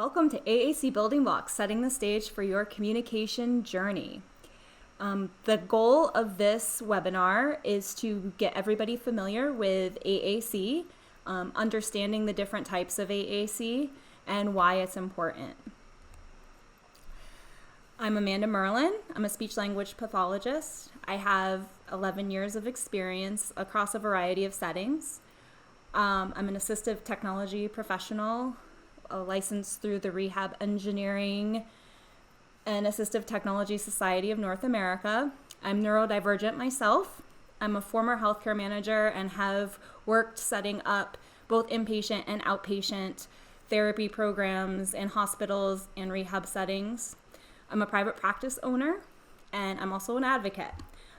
Welcome to AAC Building Blocks, setting the stage for your communication journey. The goal of this webinar is to get everybody familiar with AAC, understanding the different types of AAC, and why it's important. I'm Amanda Merlin. I'm a speech-language pathologist. I have 11 years of experience across a variety of settings. I'm an assistive technology professional, licensed through the Rehab Engineering and Assistive Technology Society of North America. I'm neurodivergent myself. I'm a former healthcare manager and have worked setting up both inpatient and outpatient therapy programs in hospitals and rehab settings. I'm a private practice owner, and I'm also an advocate.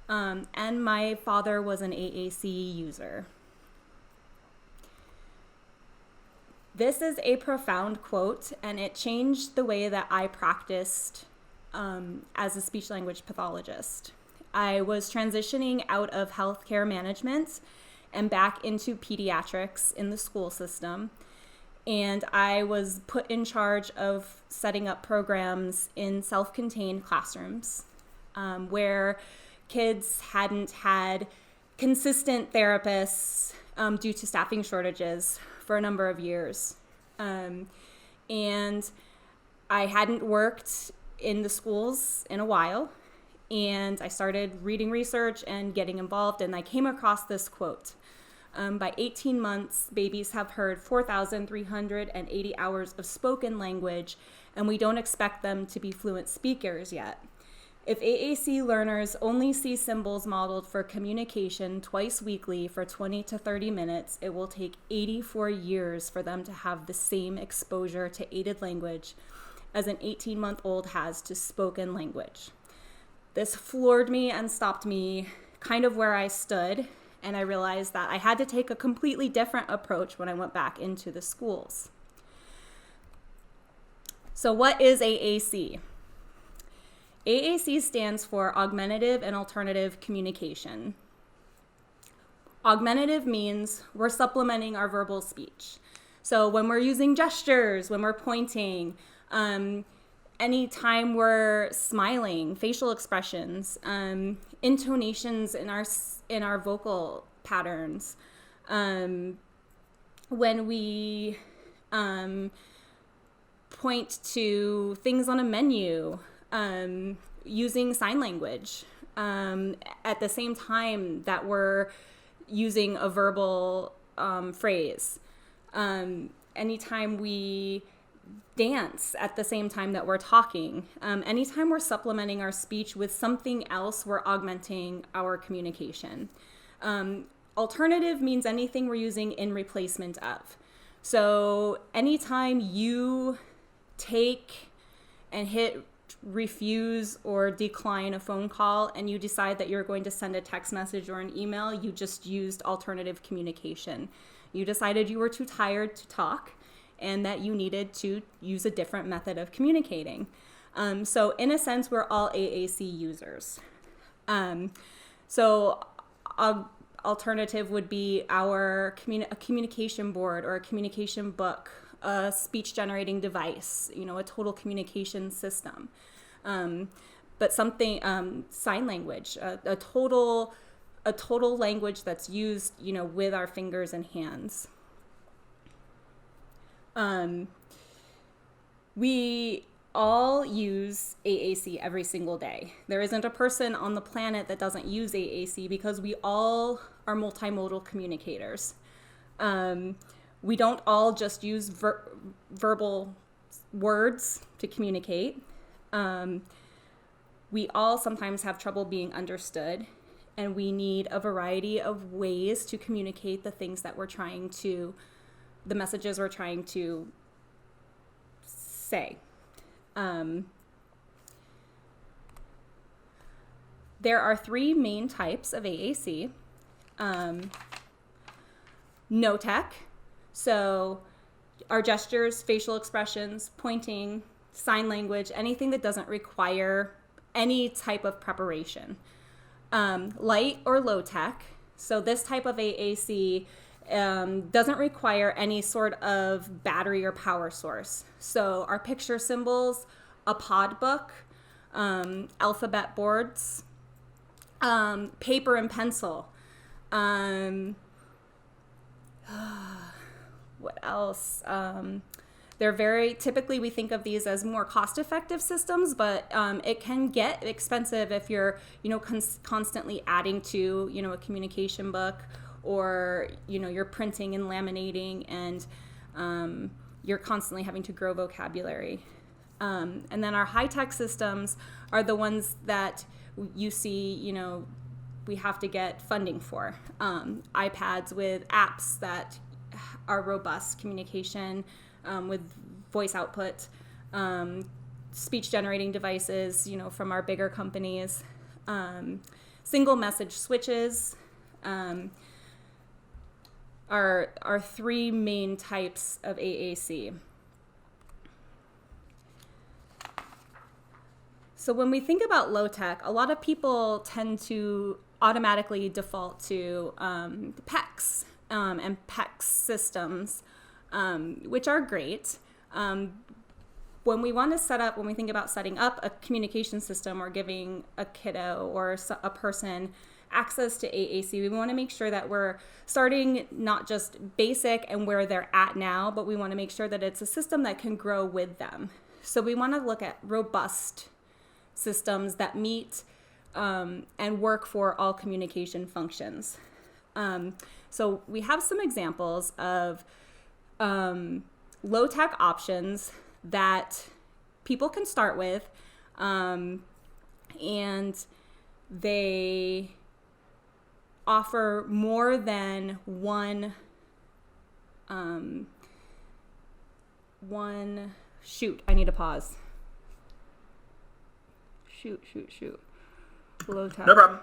And my father was an AAC user. This is a profound quote, and it changed the way that I practiced as a speech-language pathologist. I was transitioning out of healthcare management and back into pediatrics in the school system. And I was put in charge of setting up programs in self-contained classrooms where kids hadn't had consistent therapists due to staffing shortages for a number of years. And I hadn't worked in the schools in a while, and I started reading research and getting involved, and I came across this quote. By 18 months, babies have heard 4,380 hours of spoken language, and we don't expect them to be fluent speakers yet. If AAC learners only see symbols modeled for communication twice weekly for 20 to 30 minutes, it will take 84 years for them to have the same exposure to aided language as an 18-month-old has to spoken language. This floored me and stopped me kind of where I stood, and I realized that I had to take a completely different approach when I went back into the schools. So what is AAC? AAC stands for Augmentative and Alternative Communication. Augmentative means we're supplementing our verbal speech. So when we're using gestures, when we're pointing, anytime we're smiling, facial expressions, intonations in our vocal patterns, when we point to things on a menu, using sign language at the same time that we're using a verbal phrase. Anytime we dance at the same time that we're talking. Anytime we're supplementing our speech with something else, we're augmenting our communication. Alternative means anything we're using in replacement of. So anytime you take and hit refuse or decline a phone call and you decide that you're going to send a text message or an email, you just used alternative communication. You decided you were too tired to talk and that you needed to use a different method of communicating. So in a sense, we're all AAC users. Alternative would be a communication board or a communication book, a speech generating device, a total communication system. But something, sign language, a total language that's used, with our fingers and hands. We all use AAC every single day. There isn't a person on the planet that doesn't use AAC because we all are multimodal communicators. We don't all just use verbal words to communicate. We all sometimes have trouble being understood, and we need a variety of ways to communicate the messages we're trying to say. There are three main types of AAC. No tech. So our gestures, facial expressions, pointing, sign language, anything that doesn't require any type of preparation. Light or low tech. So this type of AAC doesn't require any sort of battery or power source. So our picture symbols, a pod book, alphabet boards, paper and pencil. What else? They're very, typically we think of these as more cost-effective systems, but it can get expensive if you're, constantly adding to, a communication book, or, you're printing and laminating, and you're constantly having to grow vocabulary. And then our high-tech systems are the ones that you see, we have to get funding for. iPads with apps that are robust communication, with voice output, speech generating devices, from our bigger companies, single message switches, are three main types of AAC. So when we think about low tech, a lot of people tend to automatically default to PECs and PECs systems, which are great. When we think about setting up a communication system or giving a kiddo or a person access to AAC, we want to make sure that we're starting not just basic and where they're at now, but we want to make sure that it's a system that can grow with them. So we want to look at robust systems that meet and work for all communication functions. So we have some examples of low-tech options that people can start with, and they offer more than one shoot. I need a pause. Shoot. Low tech. No problem.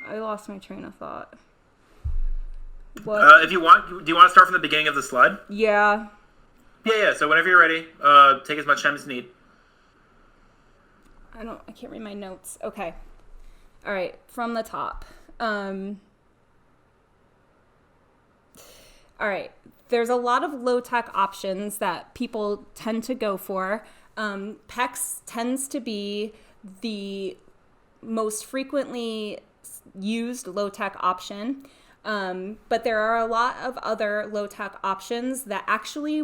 I lost my train of thought. What? If you want, do you want to start from the beginning of the slide? Yeah. Yeah. So whenever you're ready, take as much time as you need. I can't read my notes. Okay. All right. From the top. All right. There's a lot of low-tech options that people tend to go for. PECs tends to be the most frequently used low-tech option. But there are a lot of other low-tech options that actually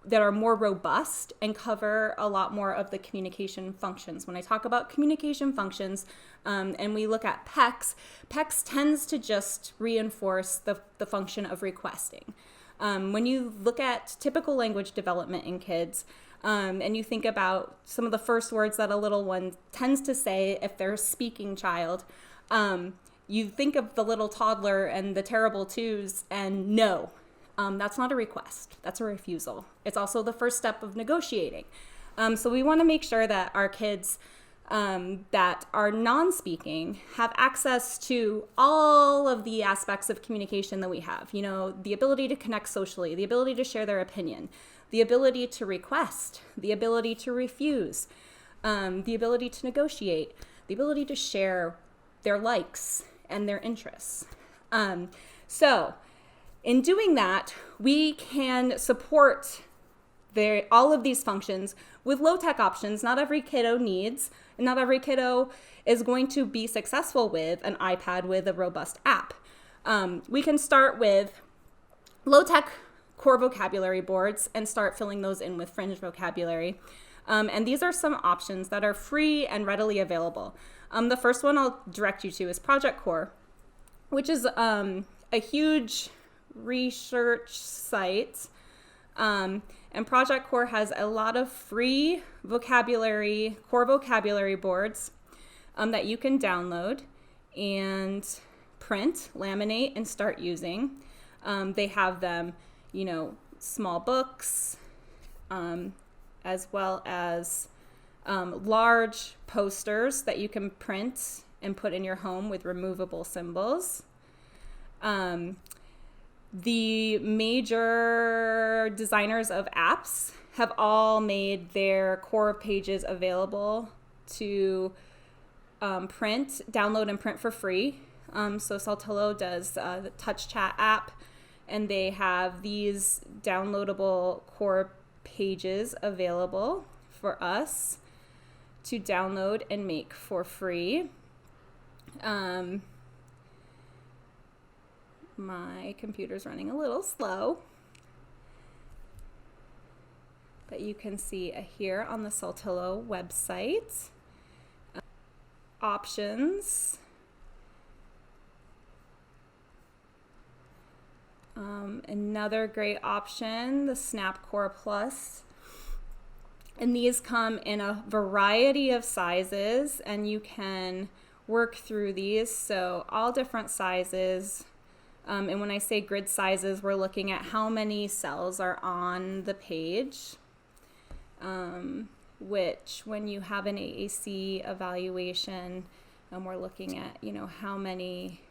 that are more robust and cover a lot more of the communication functions. When I talk about communication functions, and we look at PECs tends to just reinforce the function of requesting. When you look at typical language development in kids, and you think about some of the first words that a little one tends to say if they're a speaking child, you think of the little toddler and the terrible twos and no. That's not a request. That's a refusal. It's also the first step of negotiating. So we want to make sure that our kids that are non-speaking have access to all of the aspects of communication that we have. The ability to connect socially, the ability to share their opinion, the ability to request, the ability to refuse, the ability to negotiate, the ability to share their likes and their interests. So in doing that, we can support all of these functions with low-tech options. Not every kiddo needs, and not every kiddo is going to be successful with an iPad with a robust app. We can start with low-tech core vocabulary boards and start filling those in with fringe vocabulary. And these are some options that are free and readily available. The first one I'll direct you to is Project Core, which is a huge research site. And Project Core has a lot of free core vocabulary boards that you can download and print, laminate, and start using. They have them, small books, as well as large posters that you can print and put in your home with removable symbols. The major designers of apps have all made their core pages available to download and print for free. So Saltillo does the Touch Chat app, and they have these downloadable core pages available for us to download and make for free. My computer's running a little slow, but you can see here on the Saltillo website. Options. Another great option, the Snap Core Plus. And these come in a variety of sizes, and you can work through these. So all different sizes. And when I say grid sizes, we're looking at how many cells are on the page, which when you have an AAC evaluation, we're looking at, how many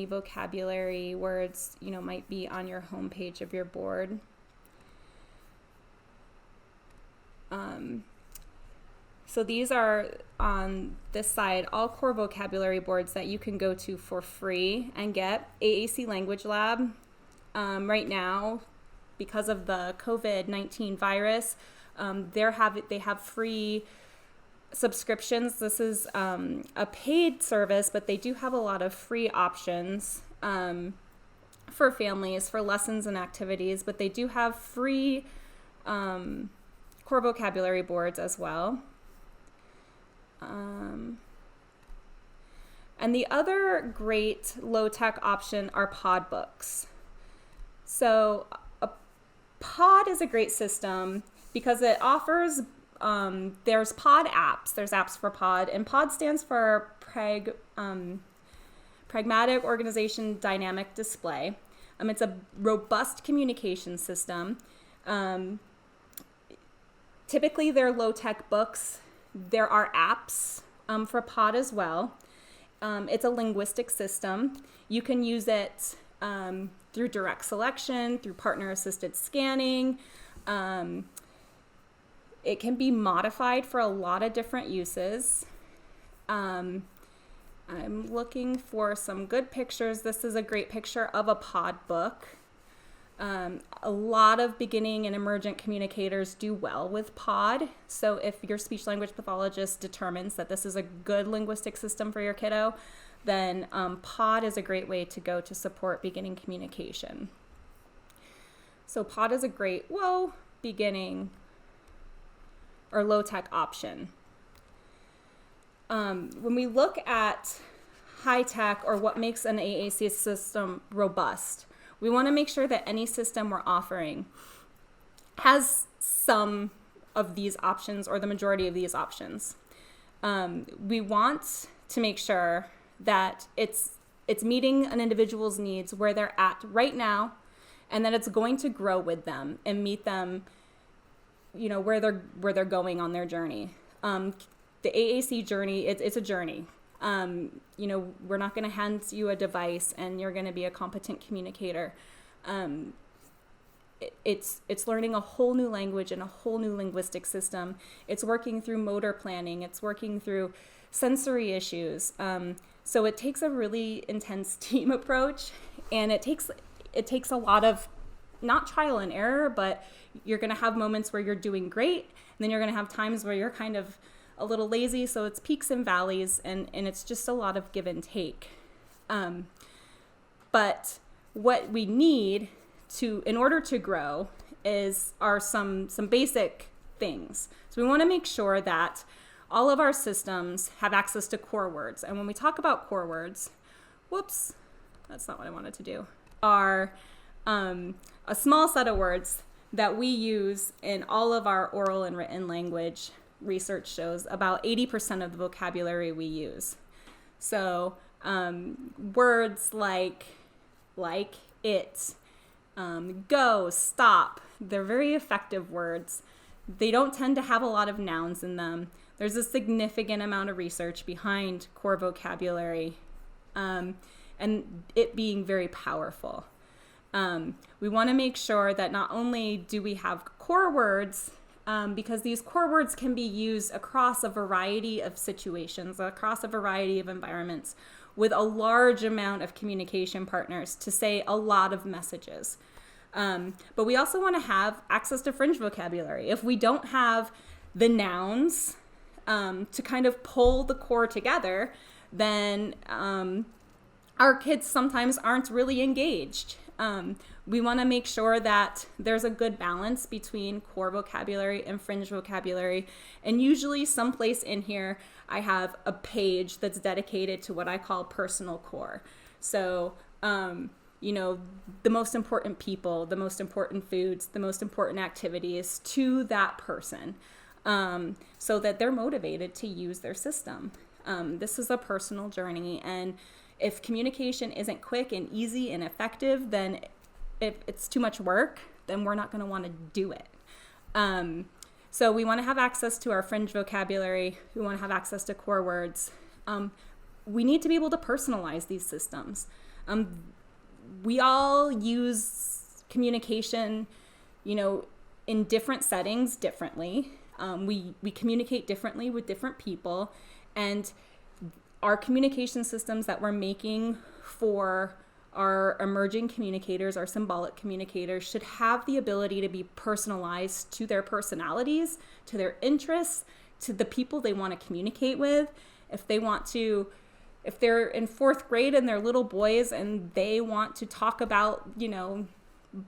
vocabulary words, might be on your home page of your board. So these are, on this side, all core vocabulary boards that you can go to for free and get. AAC Language Lab, right now, because of the COVID-19 virus, they have free subscriptions. This is a paid service, but they do have a lot of free options for families, for lessons and activities, but they do have free core vocabulary boards as well. And the other great low-tech option are pod books. So a pod is a great system because it offers, there's pod apps. There's apps for pod, and pod stands for Pragmatic Organization Dynamic Display. It's a robust communication system. Typically, they're low-tech books. There are apps for pod as well. It's a linguistic system. You can use it through direct selection, through partner-assisted scanning. It can be modified for a lot of different uses. I'm looking for some good pictures. This is a great picture of a pod book. A lot of beginning and emergent communicators do well with pod. So if your speech language pathologist determines that this is a good linguistic system for your kiddo, then pod is a great way to go to support beginning communication. So pod is a great beginning or low-tech option. When we look at high-tech or what makes an AAC system robust, we want to make sure that any system we're offering has some of these options or the majority of these options. We want to make sure that it's meeting an individual's needs where they're at right now, and that it's going to grow with them and meet them, where they're going on their journey. The AAC journey, it's a journey. We're not going to hand you a device and you're going to be a competent communicator. It's learning a whole new language and a whole new linguistic system. It's working through motor planning. It's working through sensory issues. So it takes a really intense team approach, and it takes a lot of, not trial and error, but you're going to have moments where you're doing great, and then you're going to have times where you're kind of a little lazy. So it's peaks and valleys, and it's just a lot of give and take. But what we need in order to grow are some basic things. So we want to make sure that all of our systems have access to core words. And when we talk about core words, that's not what I wanted to do, are a small set of words that we use in all of our oral and written language. Research shows about 80% of the vocabulary we use. So words like it, go, stop, they're very effective words. They don't tend to have a lot of nouns in them. There's a significant amount of research behind core vocabulary, and it being very powerful. We want to make sure that not only do we have core words, because these core words can be used across a variety of situations, across a variety of environments. with a large amount of communication partners to say a lot of messages. But we also want to have access to fringe vocabulary. If we don't have the nouns to kind of pull the core together, then our kids sometimes aren't really engaged. We want to make sure that there's a good balance between core vocabulary and fringe vocabulary. And usually someplace in here, I have a page that's dedicated to what I call personal core. So, the most important people, the most important foods, the most important activities to that person, so that they're motivated to use their system. This is a personal journey, and if communication isn't quick and easy and effective, then if it's too much work, then we're not going to want to do it. So we want to have access to our fringe vocabulary. We want to have access to core words. We need to be able to personalize these systems. We all use communication, in different settings differently. We communicate differently with different people, and our communication systems that we're making for our emerging communicators, our symbolic communicators, should have the ability to be personalized to their personalities, to their interests, to the people they want to communicate with. If they're in 4th grade and they're little boys and they want to talk about,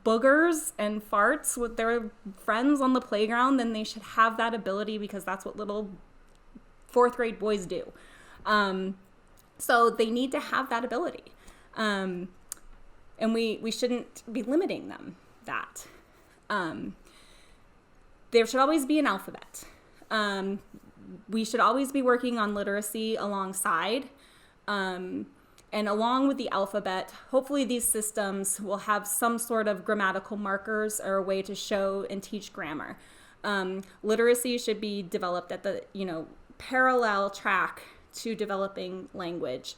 boogers and farts with their friends on the playground, then they should have that ability, because that's what little 4th grade boys do. So they need to have that ability. And we shouldn't be limiting them that. There should always be an alphabet. We should always be working on literacy alongside. And along with the alphabet, hopefully these systems will have some sort of grammatical markers or a way to show and teach grammar. Literacy should be developed at the, parallel track to developing language.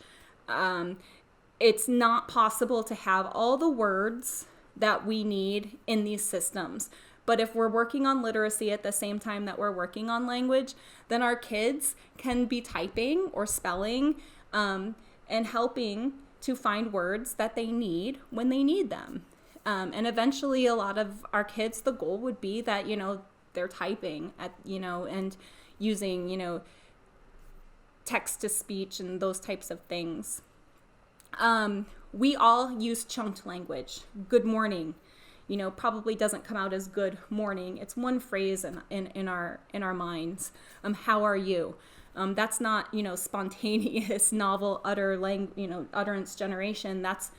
It's not possible to have all the words that we need in these systems. But if we're working on literacy at the same time that we're working on language, then our kids can be typing or spelling and helping to find words that they need when they need them. And eventually a lot of our kids, the goal would be that, they're typing at, and using, text to speech and those types of things. We all use chunked language. Good morning, probably doesn't come out as good morning. It's one phrase in our minds. How are you? That's not, spontaneous, novel, utterance generation. That's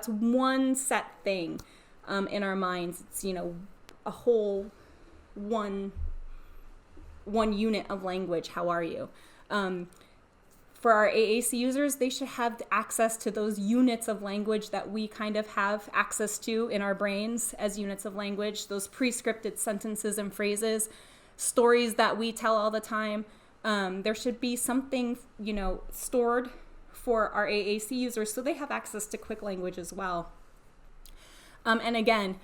one set thing in our minds. It's, a whole one unit of language. How are you? For our AAC users, they should have access to those units of language that we kind of have access to in our brains as units of language, those pre-scripted sentences and phrases, stories that we tell all the time. There should be something, stored for our AAC users so they have access to quick language as well. And again,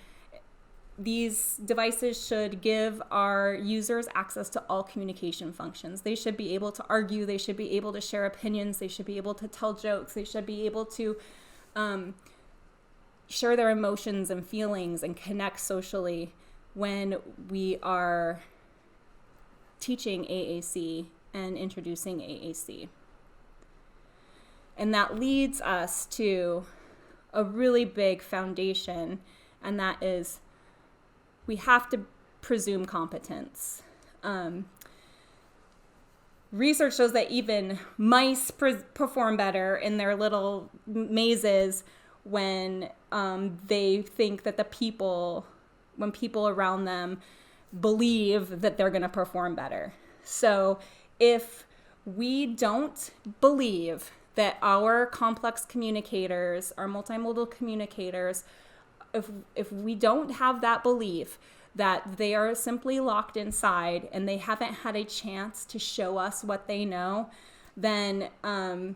these devices should give our users access to all communication functions. They should be able to argue. They should be able to share opinions. They should be able to tell jokes. They should be able to share their emotions and feelings and connect socially when we are teaching AAC and introducing AAC. And that leads us to a really big foundation, and that is we have to presume competence. Research shows that even mice perform better in their little mazes when they think that when people around them believe that they're going to perform better. So if we don't believe that our complex communicators, our multimodal communicators, if we don't have that belief that they are simply locked inside and they haven't had a chance to show us what they know, then I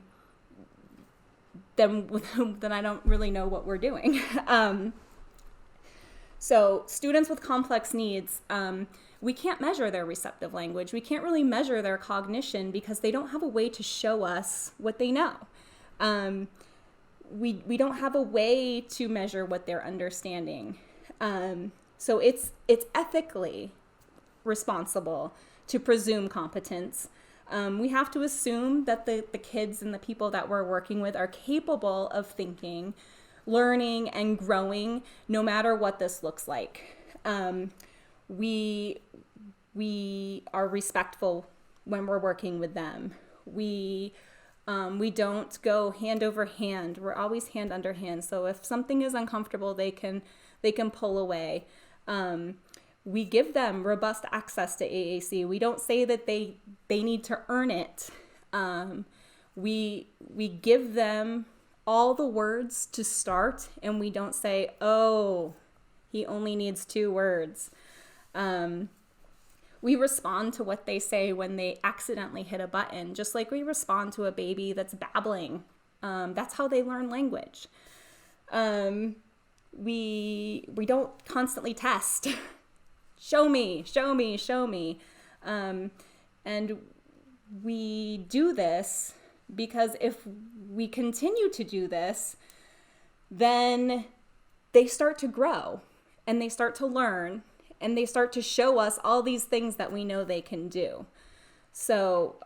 don't really know what we're doing. So students with complex needs, we can't measure their receptive language. We can't really measure their cognition because they don't have a way to show us what they know. We don't have a way to measure what they're understanding. So it's ethically responsible to presume competence. We have to assume that the kids and the people that we're working with are capable of thinking, learning, and growing no matter what this looks like. We are respectful when we're working with them. We don't go hand over hand. We're always hand under hand. So if something is uncomfortable, they can pull away. We give them robust access to AAC. We don't say that they need to earn it. We give them all the words to start, and we don't say, oh, he only needs 2 words. We respond to what they say when they accidentally hit a button, just like we respond to a baby that's babbling. That's how they learn language. We don't constantly test. Show me. And we do this because if we continue to do this, then they start to grow and they start to learn and they start to show us all these things that we know they can do. So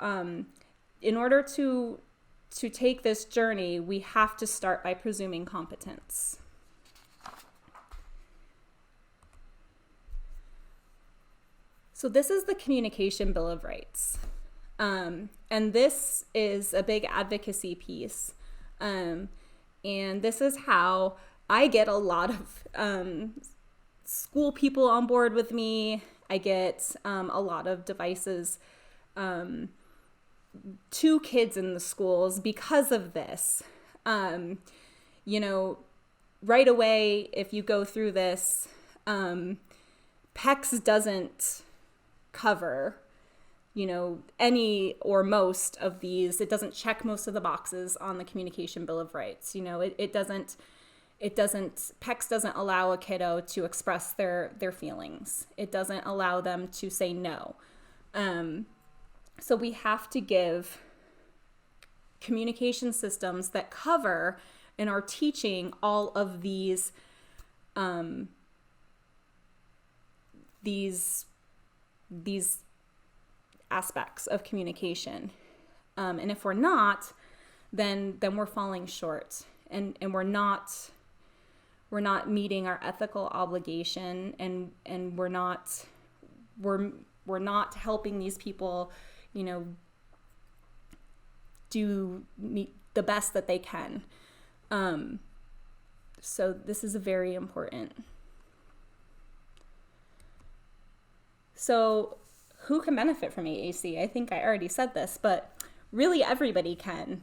in order to take this journey, we have to start by presuming competence. So this is the Communication Bill of Rights. And this is a big advocacy piece. And this is how I get a lot of school people on board with me. I get a lot of devices to kids in the schools because of this. Right away, if you go through this, PECS doesn't cover, any or most of these. It doesn't check most of the boxes on the Communication Bill of Rights. It doesn't, PECS doesn't allow a kiddo to express their feelings. It doesn't allow them to say no. So we have to give communication systems that cover and are teaching all of these aspects of communication. And if we're not, then we're falling short, and we're not meeting our ethical obligation, and we're not helping these people, do the best that they can. So this is very important. So who can benefit from AAC? I think I already said this, but really everybody can.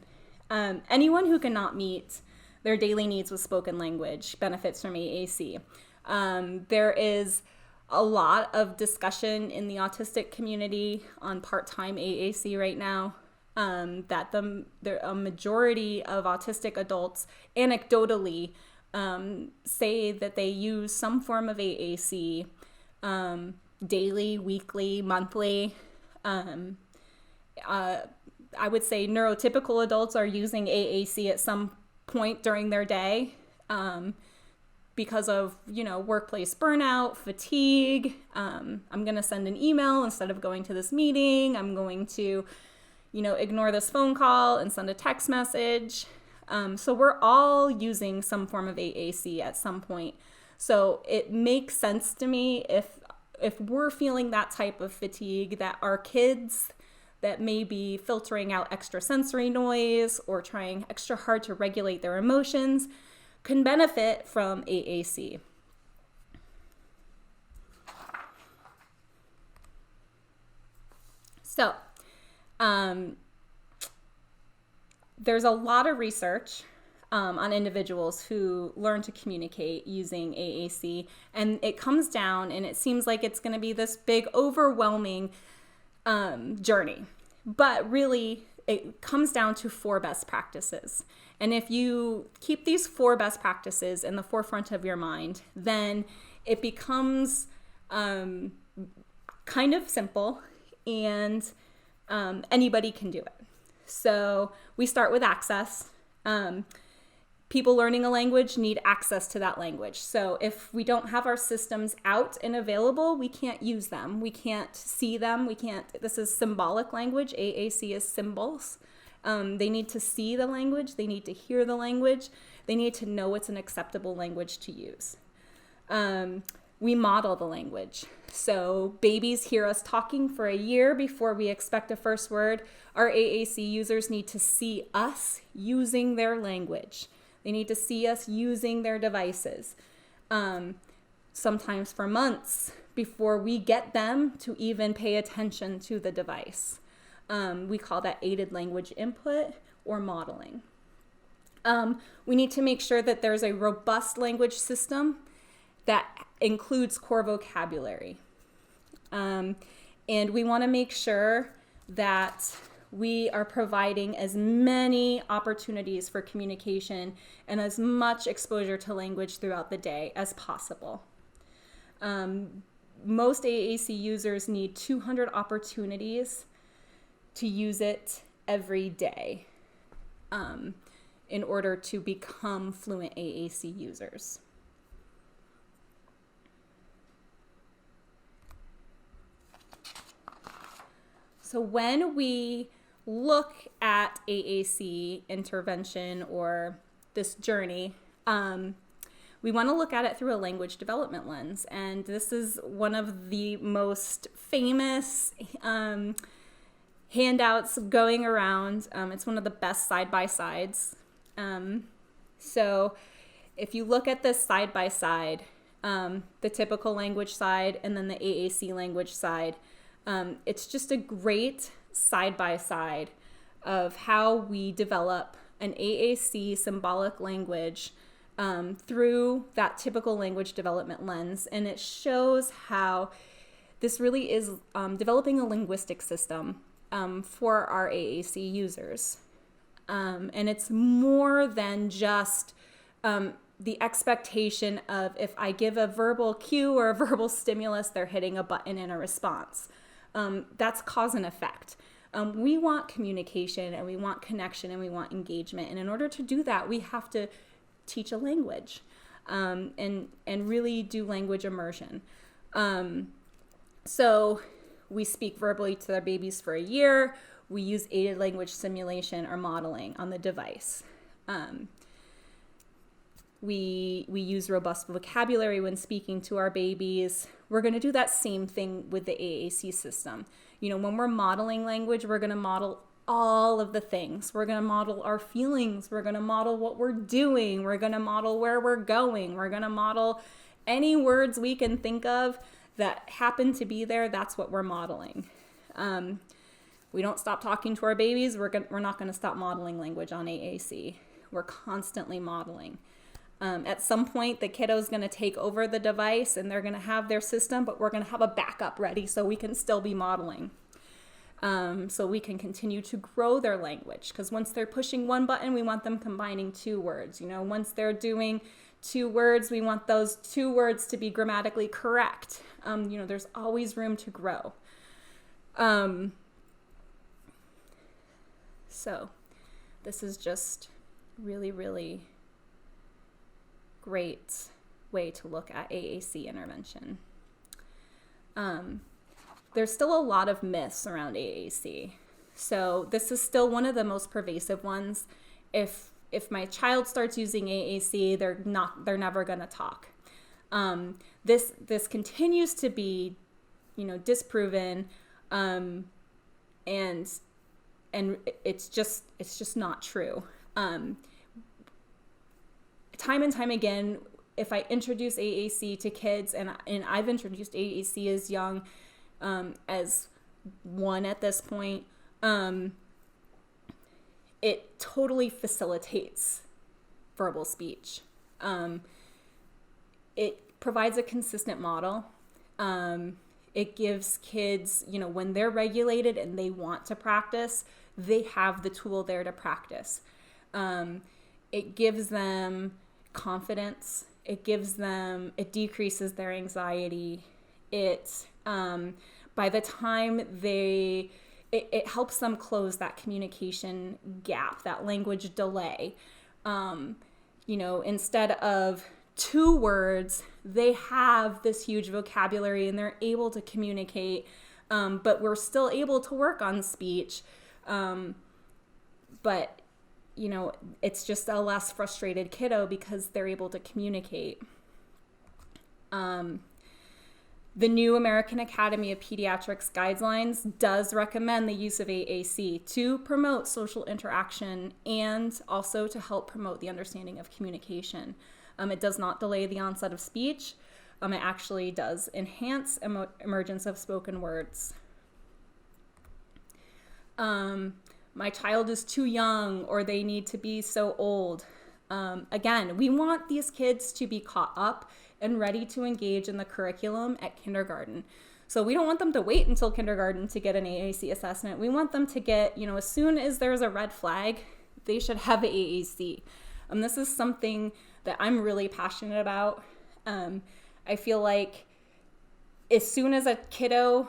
Anyone who cannot meet their daily needs with spoken language benefits from AAC. There is a lot of discussion in the autistic community on part-time AAC right now, that a majority of autistic adults anecdotally say that they use some form of AAC daily, weekly, monthly. I would say neurotypical adults are using AAC at some point during their day because of, workplace burnout, fatigue. I'm going to send an email instead of going to this meeting. I'm going to, ignore this phone call and send a text message. So we're all using some form of AAC at some point. So it makes sense to me if we're feeling that type of fatigue, that our kids that may be filtering out extra sensory noise or trying extra hard to regulate their emotions can benefit from AAC. So, there's a lot of research on individuals who learn to communicate using AAC, and it comes down and it seems like it's going to be this big, overwhelming journey. But really, it comes down to 4 best practices. And if you keep these 4 best practices in the forefront of your mind, then it becomes kind of simple, and anybody can do it. So we start with access. People learning a language need access to that language. So if we don't have our systems out and available, we can't use them. We can't see them. This is symbolic language. AAC is symbols. They need to see the language. They need to hear the language. They need to know it's an acceptable language to use. We model the language. So babies hear us talking for a year before we expect a first word. Our AAC users need to see us using their language. They need to see us using their devices, sometimes for months before we get them to even pay attention to the device. We call that aided language input or modeling. We need to make sure that there's a robust language system that includes core vocabulary. And we want to make sure that we are providing as many opportunities for communication and as much exposure to language throughout the day as possible. Most AAC users need 200 opportunities to use it every day in order to become fluent AAC users. So when we look at AAC intervention or this journey, we want to look at it through a language development lens. And this is one of the most famous handouts going around. It's one of the best side-by-sides. So if you look at this side-by-side, the typical language side and then the AAC language side, it's just a great side-by-side of how we develop an AAC symbolic language through that typical language development lens. And it shows how this really is developing a linguistic system for our AAC users. And it's more than just the expectation of if I give a verbal cue or a verbal stimulus, they're hitting a button in a response. That's cause and effect. We want communication and we want connection and we want engagement. And in order to do that, we have to teach a language and really do language immersion. So we speak verbally to their babies for a year. We use aided language simulation or modeling on the device. We use robust vocabulary when speaking to our babies. We're going to do that same thing with the AAC system. You know, when we're modeling language, we're going to model all of the things. We're going to model our feelings. We're going to model what we're doing. We're going to model where we're going. We're going to model any words we can think of that happen to be there. That's what we're modeling. We don't stop talking to our babies. We're not going to stop modeling language on AAC. We're constantly modeling. At some point, the kiddo's going to take over the device and they're going to have their system, but we're going to have a backup ready so we can still be modeling. So we can continue to grow their language. Because once they're pushing one button, we want them combining two words. You know, once they're doing two words, we want those two words to be grammatically correct. You know, there's always room to grow. So this is just really, really great way to look at AAC intervention. There's still a lot of myths around AAC. So this is still one of the most pervasive ones. If my child starts using AAC, they're never going to talk. This continues to be, you know, disproven, and it's just not true. Time and time again, if I introduce AAC to kids, and I've introduced AAC as young as 1 at this point, it totally facilitates verbal speech. It provides a consistent model. It gives kids, you know, when they're regulated and they want to practice, they have the tool there to practice. It gives them confidence. It decreases their anxiety. By the time they it helps them close that communication gap, that language delay. Instead of 2 words, they have this huge vocabulary and they're able to communicate, but we're still able to work on speech. But, it's just a less frustrated kiddo because they're able to communicate. The new American Academy of Pediatrics guidelines does recommend the use of AAC to promote social interaction and also to help promote the understanding of communication. It does not delay the onset of speech. It actually does enhance emergence of spoken words. My child is too young, or they need to be so old. Again, we want these kids to be caught up and ready to engage in the curriculum at kindergarten. So we don't want them to wait until kindergarten to get an AAC assessment. We want them to get, as soon as there's a red flag, they should have AAC. This is something that I'm really passionate about. I feel like as soon as a kiddo,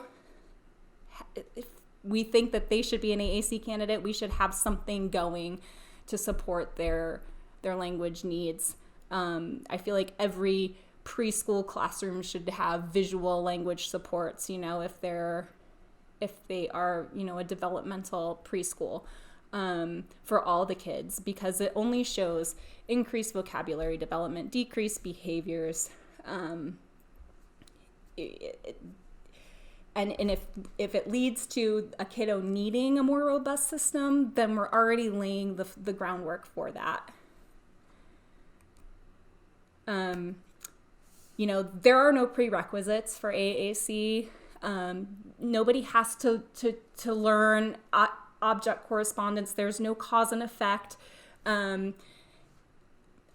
if we think that they should be an AAC candidate, we should have something going to support their language needs. I feel like every preschool classroom should have visual language supports, if they are, a developmental preschool, for all the kids, because it only shows increased vocabulary development, decreased behaviors, and if it leads to a kiddo needing a more robust system, then we're already laying the groundwork for that. There are no prerequisites for AAC. Nobody has to learn object correspondence. There's no cause and effect.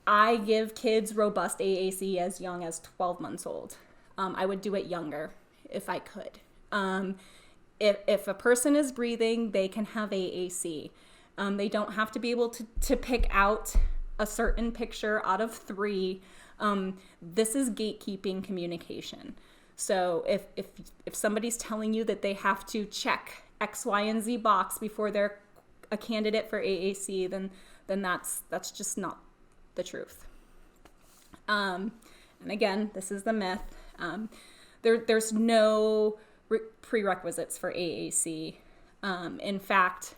I give kids robust AAC as young as 12 months old. I would do it younger if I could. If a person is breathing, they can have AAC. They don't have to be able to pick out a certain picture out of 3. This is gatekeeping communication. So if somebody's telling you that they have to check X, Y, and Z box before they're a candidate for AAC, then that's just not the truth. And again, this is the myth. There's no prerequisites for AAC. In fact,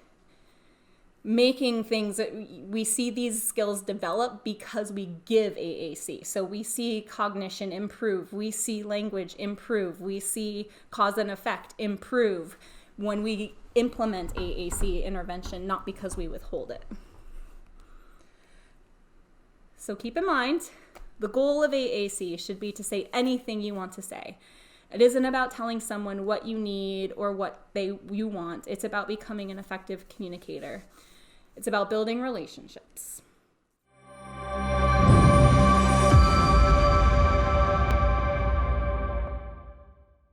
making things, we see these skills develop because we give AAC. So we see cognition improve, we see language improve, we see cause and effect improve when we implement AAC intervention, not because we withhold it. So keep in mind, the goal of AAC should be to say anything you want to say. It isn't about telling someone what you need or what you want. It's about becoming an effective communicator. It's about building relationships.